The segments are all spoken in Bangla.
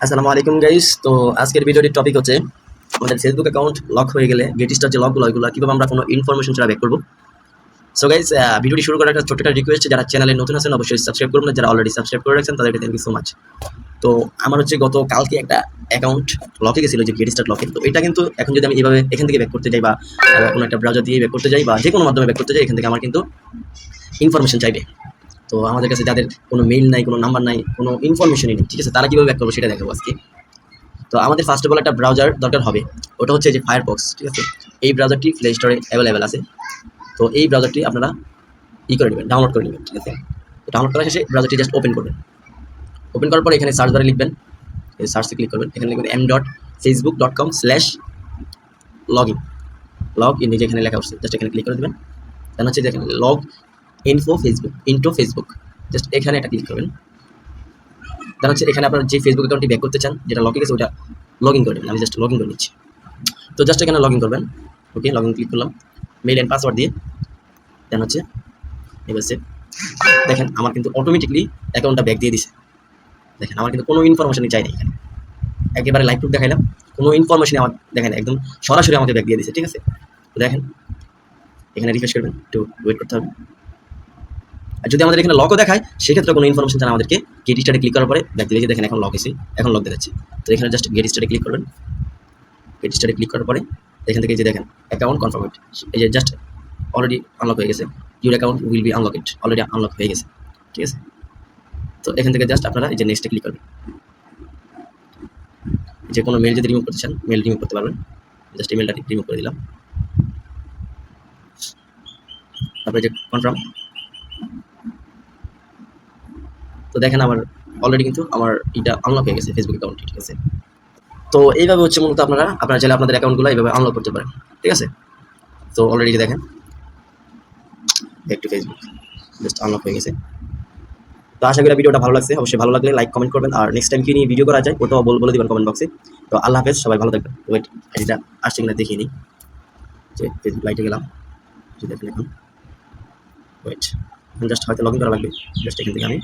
আসসালামু আলাইকুম গাইস। তো আজকের ভিডিওটির টপিক হচ্ছে আমাদের ফেসবুক অ্যাকাউন্ট লক হয়ে গেলে গেটস্টার যে লকগুলো ওইগুলো কীভাবে আমরা কোনো ইনফরমেশন ছাড়া ব্যাক করবো। সো গাইস, ভিডিওটি শুরু করার একটা ছোট্ট একটা রিকোয়েস্ট, যারা চ্যানেলে নতুন আছেন অবশ্যই সাবস্ক্রাইব করুন, যারা অলরেডি সাবস্ক্রাইব করে রাখছেন তাদেরকে থ্যাংক ইউ সো মাচ। তো আমার হচ্ছে গত কালকে একটা অ্যাকাউন্ট লকে গেছিলো, যে গেটস্টার লকে। তো এটা কিন্তু এখন যদি আমি এইভাবে এখান থেকে ব্যাক করতে যাই বা কোনো একটা ব্রাউজার দিয়ে ব্যাক করতে যাই বা যে কোনো মাধ্যমে ব্যাক করতে যাই, এখান থেকে আমার কিন্তু ইনফরমেশন চাইবে। তো আমাদের কাছে যাদের কোনো মেইল নাই, কোনো নাম্বার নাই, কোনো ইনফরমেশনই নেই, ঠিক আছে, তারা কীভাবে ব্যাক করবো সেটা দেখাবো আজকে। তো আমাদের ফার্স্ট অফ অল একটা ব্রাউজার দরকার হবে, ওটা হচ্ছে যে ফায়ারফক্স, ঠিক আছে। এই ব্রাউজারটি প্লে স্টোরে অ্যাভেলেবেল আছে। তো এই ব্রাউজারটি আপনারা করে নেবেন, ডাউনলোড করে নেবেন, ঠিক আছে। তো ডাউনলোড করা শেষে ব্রাউজারটি জাস্ট ওপেন করবেন। ওপেন করার পর এখানে সার্চ বারে লিখবেন, এই সার্চে ক্লিক করবেন, এখানে লিখবেন m.facebook.com/login। লগ ইন নিজে এখানে লেখা হচ্ছে, জাস্ট এখানে ক্লিক করে দেবেন। দেন হচ্ছে দেখেন লগ ইনটো ফেসবুক, জাস্ট এখানে একটা ক্লিক করবেন। দেন হচ্ছে এখানে আপনার যে ফেসবুক অ্যাকাউন্টটি ব্যাক করতে চান, যেটা লকে গেছে ওটা লগ ইন করে নেবেন। আমি জাস্ট লগ ইন করে নিচ্ছি। তো জাস্ট এখানে লগ ইন করবেন। ওকে, লগ ইন ক্লিক করলাম, মেল অ্যান্ড পাসওয়ার্ড দিয়ে। দেন হচ্ছে এবার দেখেন আমার কিন্তু অটোমেটিকলি অ্যাকাউন্টটা ব্যাক দিয়ে দিছে। দেখেন আমার কিন্তু কোনো ইনফরমেশনই চাই না, এখানে একেবারে লাইভ প্রুফ দেখাইলাম, কোনো ইনফরমেশনই আমার দেখেন একদম সরাসরি আমাকে ব্যাক দিয়ে দিছে, ঠিক আছে। তো দেখেন এখানে রিফ্রেশ করবেন, একটু ওয়েট করতে হবে। আর যদি আমাদের এখানে লকও দেখায়, সেক্ষেত্রে কোনো ইনফরমেশন ছাড়া আমাদেরকে গেট স্টার্টে ক্লিক করার পরে ব্যাক দিয়ে দেখেন এখন লক এসে এখন লক দেখাচ্ছে। তো এখানে জাস্ট গেট স্টার্টে ক্লিক করবেন। গেট স্টার্টে ক্লিক করার পরে এখান থেকে যে দেখেন অ্যাকাউন্ট কনফার্মেড, এই যে জাস্ট অলরেডি আনলক হয়ে গেছে, your account will be unlocked, already unlock হয়ে গেছে, ঠিক আছে। তো এখান থেকে জাস্ট আপনারা এই যে নেক্সটে ক্লিক করবেন। যে কোনো মেল যদি রিমুভ করতে চান, মেল রিমুভ করতে পারবেন। জাস্ট ইমেলটা রিমুভ করে দিলাম। তারপরে যে কনফার্ম। তো দেখেন আমার অলরেডি কিন্তু আমার এটা আনলক হয়ে গেছে ফেসবুক অ্যাকাউন্টটি, ঠিক আছে। তো এইভাবে হচ্ছে মূলত আপনারা চাইলে আপনাদের অ্যাকাউন্টগুলো এইভাবে আনলক করতে পারেন, ঠিক আছে। তো অলরেডি দেখেন back to Facebook, just unlock হয়ে গেছে। তো আশা করি ভিডিওটা ভালো লাগছে, অবশ্যই ভালো লাগলে লাইক কমেন্ট করবেন, আর নেক্সট টাইম কি নিয়ে ভিডিও করা যায় ওটাও বলে দিবেন কমেন্ট বক্সে। তো আল্লাহ হাফেজ, সবাই ভালো থাকবেন। ওয়েট, আইডিটা আসছে কিনা দেখিয়ে নিই। যে ফেসবুক লাইটে গেলাম, যে দেখেন এখন ওয়েট, এখন জাস্ট হয়তো লগ ইন করা লাগবে। জাস্ট এখান থেকে আমি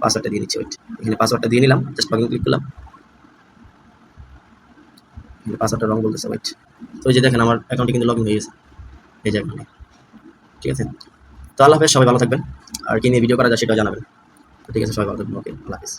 পাসওয়ার্ডটা দিয়ে দিচ্ছি। ওয়েট, এখানে পাসওয়ার্ডটা দিয়ে নিলাম, জাস্ট লগ ইন ক্লিক করলাম। এখানে পাসওয়ার্ডটা রং বলতেছে, ওয়েট। তো এই যে দেখেন আমার অ্যাকাউন্টে কিন্তু লগ ইন হয়ে গেছে, এই যে এখানে, ঠিক আছে। তো আল্লাহ হাফেজ, সবাই ভালো থাকবেন, আর কি নিয়ে ভিডিও করা যায় সেটাও জানাবেন। তো ঠিক আছে, সবাই ভালো থাকবেন। ওকে, আল্লাহ হাফেজ।